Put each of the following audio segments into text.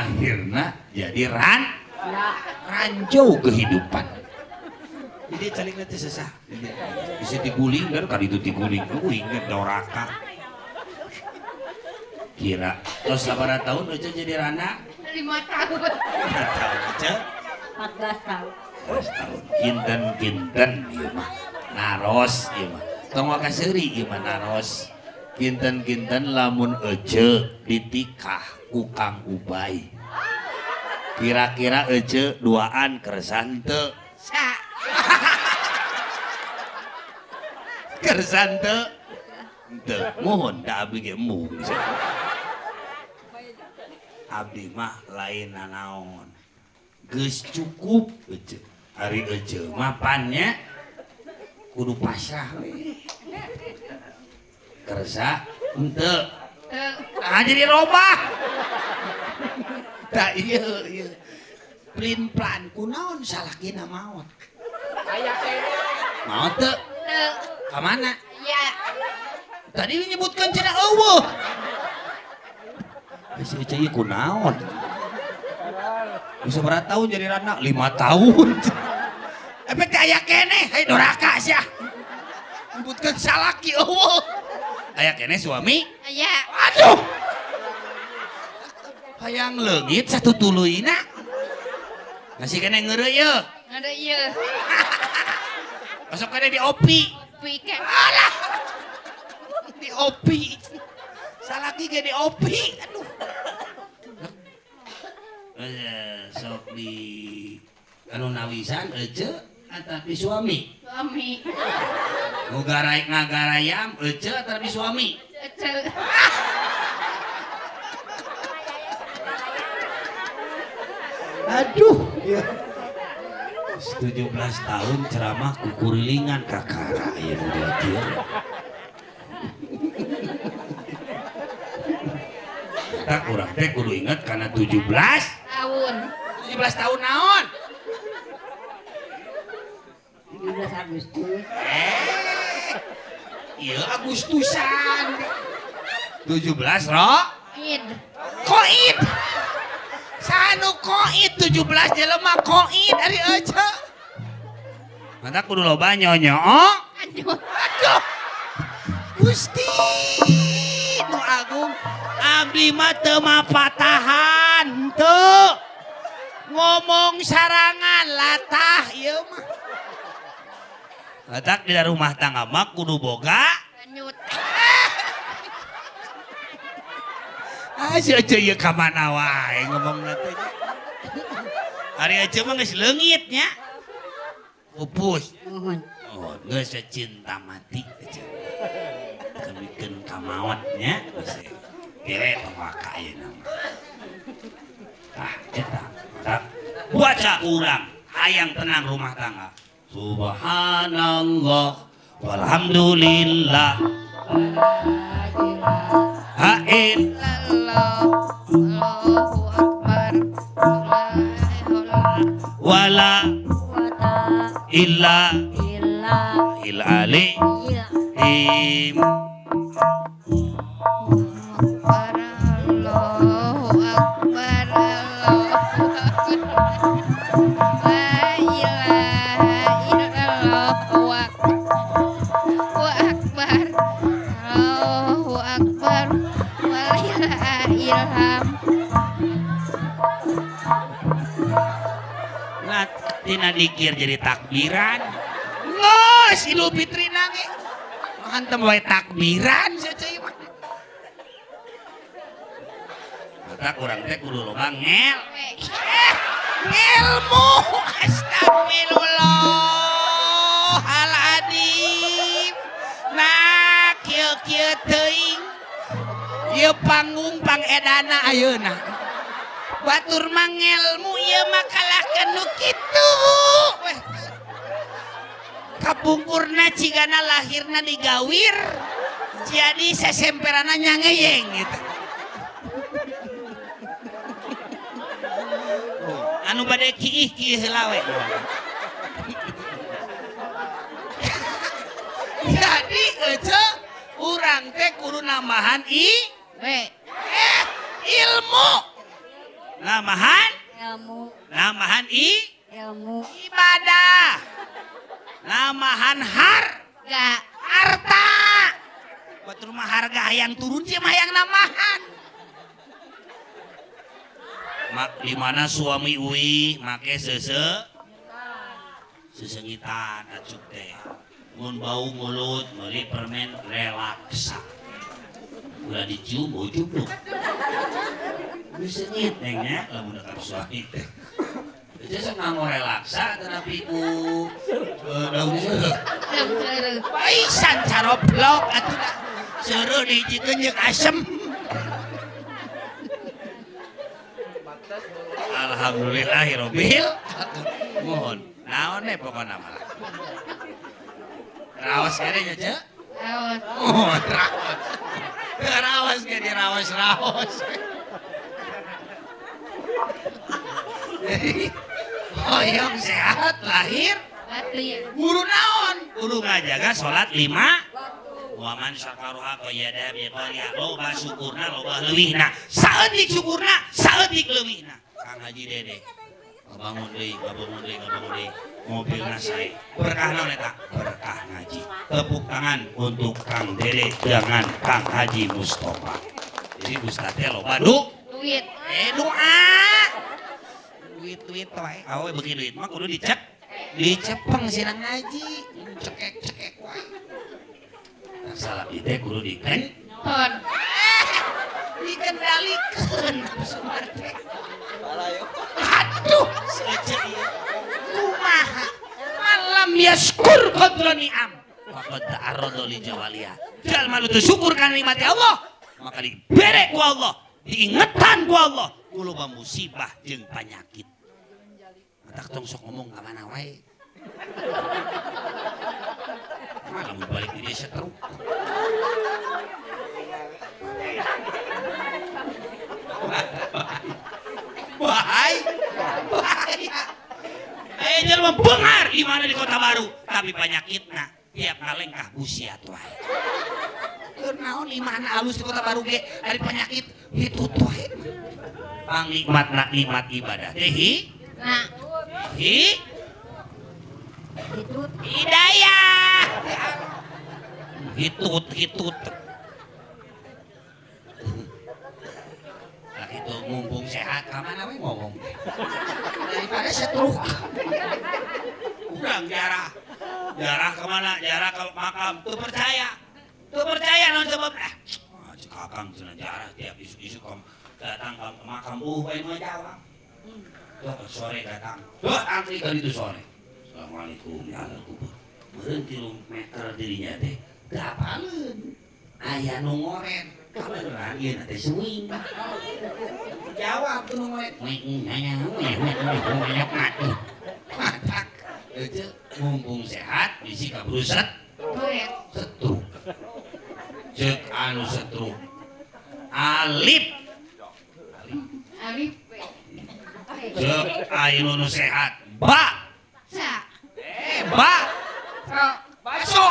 akhirnya jadi ranjau kehidupan. Jadi calik nanti sesah. Bisa diguling kan kali itu diguling. Ingat doraka. Kira terus sabaraha tahun Ece jadi rana? 5 tahun. 5 tahun Ece? 14 tahun. 14 tahun. Kinten ieu mah. Naros ieu mah. Tong waka seuri ieu mah naros. Kinten lamun Ece ditikah ku Kang Ubay. Kira-kira Ece duaan kersan teu? Sa. Kersan teu? Teu. Mohon da abdi ge embung. Abdi mah lain nanaon. Geus cukup Ece. Ari Ece mapannya kudu pasrah we. Kersa henteu. Jadi robah. Tak iya. Plin plan kunaon salakina maot. Aya teh. Maot teu? Ka mana? Ya. Tadi menyebutkan cenah eueuh. Si Ece ieu kunaon? Bisa berapa tahun jadi rana? 5 tahun. Efek aya keneh, hai doraka sia. Menyebutkan salaki eueuh. Aya keneh suami? Ya. Aduh. Hayang leungit satu tuluina. Nasi keneh ngeureuy yeuh. Ada ieu. Masuk keneh di opi. Pikir. Alah. Di opi. Salaki ge di opi. Aduh. Sok di anu nawisan Ece atapi suami. Suami. Ngagarayam Ece atapi suami. Ece. Aduh, ya. 17 tahun ceramah kukurilingan kakara ya udah dia. Tak kurang teh kudu inget karena 17 Tahun. 17 tahun naon? 17 Agustus. Iya Agustusan. 17 Ro? Id. Koid. Sanu koid 17 jelema koid dari Ece. Mata kudu loba nyonyo. Aduh. Gusti nu agung abdi mah teu mapatahan teu. Ngomong sarangan latah ieu mah. Letak di rumah tangga mah kudu boga Anyut. Si Ece ieu ka mana wae ngomongna teh. Ari Ece mah geus leungit nya. Pupus. Mohon. Oh, geus cinta mati Ece. Kemikeun ka maot nya geus gere tong ayeuna mah. Tah eta. Tak baca urang hayang tenang rumah tangga. Subhanallah walhamdulillah. Hain Allahu Akbar. wala illa Illa. ilali im Allahu Akbar. Allahu Akbar. La ilaha illallah. Wa akbar. Allahu Akbar. Wa la ilaha ilham. tina dikir jadi takbiran. Ngos Idul Fitri nage hantem wae takbiran ceuceuy mah. Mata urang teh kudu loba ngel. Ilmu astagfirullahaladzim. Nah kieu teuing ieu panggung pangedana ayeuna. Batur mah ngelmu ieu mah kalahkeun nu kitu. Kapungkurna cigana lahirna digawir jadi sesemperana nyangeyeng gitu. Anu bade kiih heula we. Jadi Ece urang teh kudu nambahan ilmu. Namahan ilmu namahan ilmu ibadah. Namahan gak harta. Batur mah harga hayang turun sih mah hayang namahan. Mak di mana suami uwi make sesengitan acuk teh. Mun bau mulut meuli permen relaksa. Ulah dicium bau cupluk. Disengit nengnya lamun ka suami teh. Jadi sok nganggo relaksa tetapi ku daun seueuh. Paisan caroblok atuh da. Seueuh dijikeun jeung asem. Alhamdulillahirabbil mohon. Naon we pokona mah. Raos kene nya, Ce? raos Oh, raos. Raos ke di raos-raos. Jadi, hoyong sehat lahir batin guru naon? Guru ngajaga salat 5 waman syakaruha qayyada bi qaliya loba syukurna loba leuwihna. Saeutik syukurna, saeutik leuwihna. Kang Haji Dede. Bangun deui. Mobilna sae. Berkah naon eta? Berkah ngaji. Tepuk tangan untuk Kang Dede dengan Kang Haji Mustofa. Jadi Ustaz teh loba duit doa. Duit wae. Awe beuki duit mah kudu dicepeng sina ngaji. Cekek wae. Salah teh kudu ton dikendalikeun nafsu teh. Aduh, saja ieu. Kumaha? Malam yaskur qadra ni'am. Faqad ta'arrada li jawaliha. Jalma nu teu syukur kana nikmat Allah, maka dibere ku Allah, diingetan ku Allah, ku loba musibah jeung panyakit. Matak tong sok ngomong ka mana wae. Malam balik di desa terus. Bahaya. Jelema bengar di mana di Kota Baru, tapi penyakitna tiap ngalengkah busiat wae. Keur naon di mana alus di Kota Baru ge ari penyakit hitut wae. Pangnikmatna nikmat ibadah teh hitut hidayah. Hitut. Lah itu mumpung sehat ka mana we ngomong teh. Daripada setruk. Urang jarah kemana? Jarah ke makam. Tuh percaya non sebab kakang cenah jarah tiap isu-isu datang ke makam wae mah jawab. Tuh sore datang. Tuh antri ka ditu sore. Assalamualaikum ya Allah kubur. Meureun 3 meter dirinya teh. Gapaeun? Aya nu ngoren. Kabeneran ieu teh suing. Jawab tuh nu ngoren. Matak. Ece mumpung sehat bisi kaburu duit setruk. Cek anu setruk. Alip. Cek anu nu sehat. sa Bakso.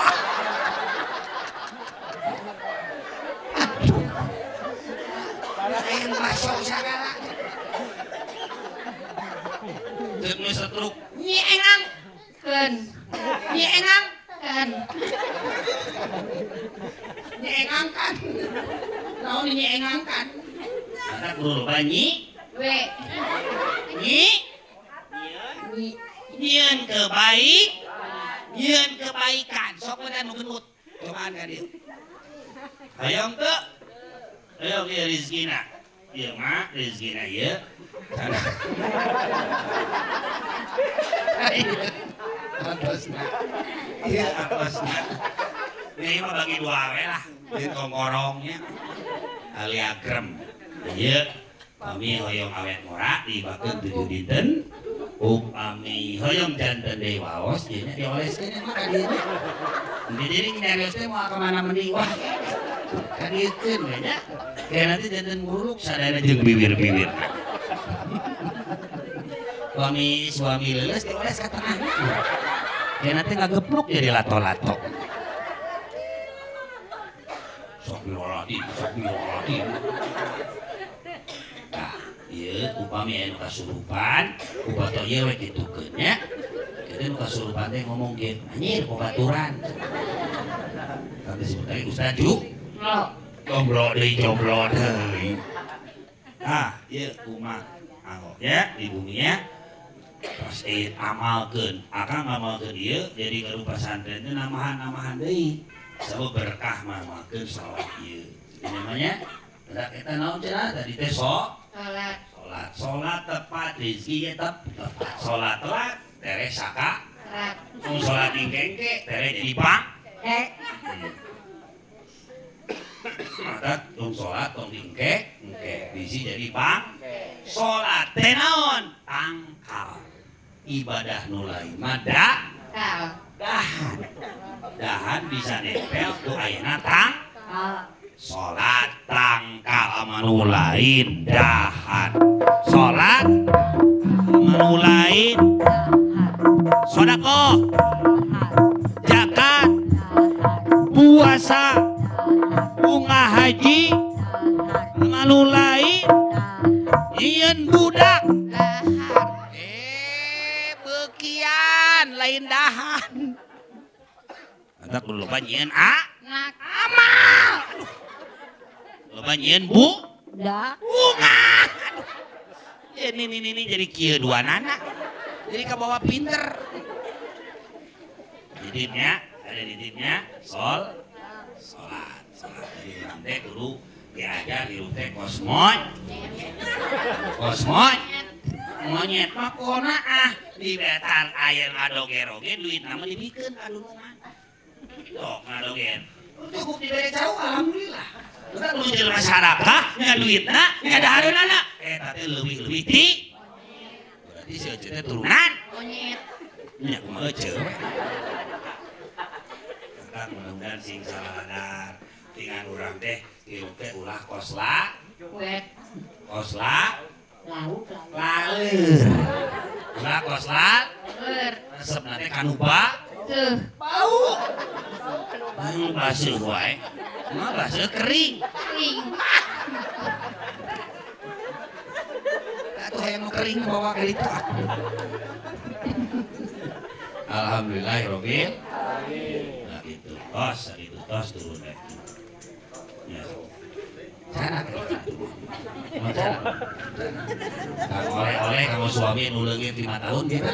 Aing bakso sagala. Cek nu setruk. Nyiengang. kan Nyiengang. kan Nyiengang kan. Naon nyiengang kan? Ada guru banyi. we Nyieun kebaikan. Sok we nu genut. Cobaan ka dieu. Hayang teu? Hayang ieu rezekina. Ieu mah rezekina ieu. Atosna. Ieu atosna. Ini mah bagi 2 we lah. Ieu kongkorongnya. Ali agrem. Ieu kami hoyong awet ngora dibakeun 7 dinten. Upami hoyong janten deui waos ieu nya dioleskeun mah ka dieu nya. Di diri nyarios teh moal ka mana mending wah. Ka dieukeun we nya. Kayak nanti janten nguruk sadaya jeung bibir-bibirna. Suami leuleus dioles ka tengahna. Kayak nanti ngagepluk jadi lato-lato. Sok miloladi. Nah, ieu upami anu kasurupan ku foto ieu we kitukeun nya kitu nu kasurupan teh ngomong ge anjir bobaturan tapi sebenarnya Ustaz Ju jomblo deui ieu kumaha ya di bumi ya pas amalkeun akang ngamalkeun ieu jadi garupa pesantren teh namahan deui sabab berkah mamalkeun salat ieu namanya berak eta naon cenah tadi teh salat tepat rezeki tepat salat telat tere saka mun salat ingkengke tere jadi pang mata tong salat tong ingke bisi jadi pang salat teh naon tangkal ibadah nu lain mah dahan bisa nempel ku ayeuna salat tangkal anu lain dahan salat anu lain sedekah zakat puasa bunga haji anu lain ieun budak beukian lain dahan anta kudu loba nyieun amal loba nyieun bunga ini jadi kieu duanana jadi kabawa pinter diditnya ada diditnya salat jadi urang teh kudu diajar hirup teh monyet mah kona di betan aya ngadoge-roge duit nama dibikeun alungan sok ngadogen cukup dibere jauh alhamdulillah kita muncul masyarakat nya duitna nya dahareunana eta teh leuwih-leuwih ti berarti si Ece teh turunan monyet nya kumaha Ece we kan mudah-mudahan sing saladar tingan urang teh hirup teh ulah kosla laeur ulah kosla resep nanti kanuba bau baseuh wae mah baseuh kering atuh hayang nu kering bawa ka ditu alhamdulillah robbil nah gitu tos turun deh ya sana oleh-oleh kamu suami nu leungit 5 tahun gitu